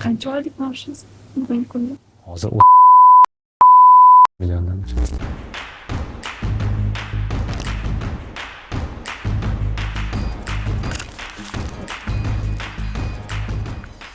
Qancha oylik maoshingiz bugungi kunda? Hozir milliondan.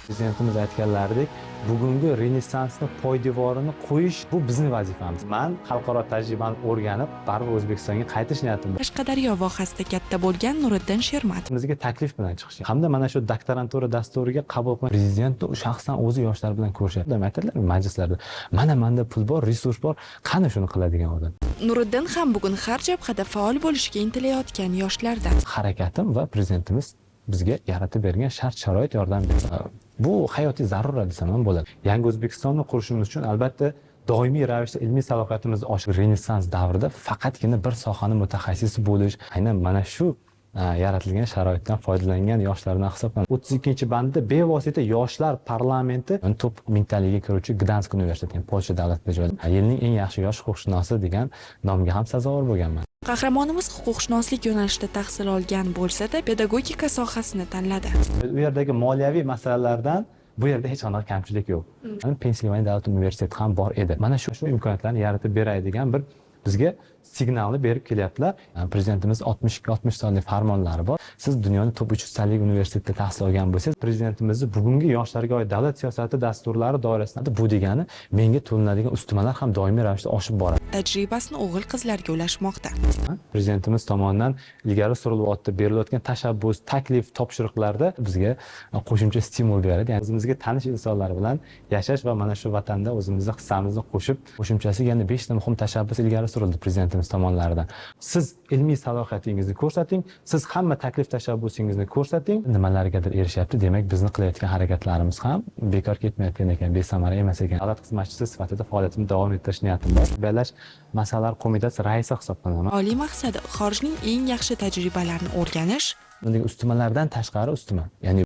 Prezidentimiz aytganlaridek, bugungi renessansni poydevorini qo'yish bu bizning vazifamiz. Men xalqaro tajribani o'rganib, baribir O'zbekistonga qaytish niyatim bor. Qashqadaryo vohasida katta bo'lgan Nuriddin Shermatov. Bizga taklif bilan chiqishi hamda mana shu doktorantura dasturiga qabul qilingan prezidentni shaxsan o'zi yoshlar bilan ko'rishadi. Aytadilar majlislarda, mana menda pul bor, resurs bor, qani shuni qiladigan odam. Nuriddin ham bugun har jabhada faol bo'lishga intilayotgan yoshlardan. Harakatim va prezidentimiz bizga yaratib bergan shart-sharoit yordam berdi. Bu hayotiy zarurat desam ham bo'ladi. Yangi O'zbekistonni qurishimiz uchun albatta doimiy ravishda ilmiy salohiyatimizni oshirish, renessans davrida faqatgina bir sohani mutaxassisi bo'lish, aynan mana shu yaratilgan sharoitdan foydalangan yoshlardan hisoblanadi. 32-bandda bevosita yoshlar parlamenti top mingtaligiga kiruvchi Gdansk universiteti, Polsha davlatida joylashgan. Yilning eng yaxshi yosh huquqshunosi degan nomga ham sazovor bo'lganman. Qahramonimiz huquqshunoslik yo'nalishida tahsil olgan bo'lsa-da, pedagogika sohasini tanladi. U yerdagi moliyaviy masalalardan bu yerda hech qanaqa kamchilik yo'q. Pensilvaniya davlat universiteti ham bor edi. Mana shu imkoniyatlarni yaratib beray degan bir bizga signalni berib kelyaptilar. Prezidentimiz 62-60 sonli farmonlari bor. Siz dunyoning top 300 talik universitetida tahsil olgan bo'lsangiz, prezidentimizni bugungi yoshlarga oid davlat siyosati dasturlari doirasida bu degani menga to'lanadigan ustamalar ham doimiy ravishda oshib boradi. Tajribasini o'g'il-qizlarga ulashmoqda. Prezidentimiz tomonidan ilgari surilyapti, berilayotgan tashabbus, taklif, topshiriqlarda bizga qo'shimcha stimul beradi. Ya'ni o'zimizga tanish insonlar bilan yashash va mana shu vatanda o'zimizning hissamizni qo'shib, qo'shimchasiga yana 5 ta muhim tashabbus ilgari surildi prezidentimiz tomonidan. Siz ilmiy salohiyatingizni ko'rsating, siz hamma taklif tashabbusingizni ko'rsating, nimalargadir erishyapti. Demak, bizni qilayotgan harakatlarimiz ham bekor ketmayotgan ekan, besamara emas ekan. Davlat xizmatchisi sifatida faoliyatimni davom ettirish niyatim bor. Belash masalalar qo'mitasi raisi hisoblanaman. Oliy maqsadi xorijning eng yaxshi tajribalarini o'rganish. Bunday ustamalardan tashqari ustuma, ya'ni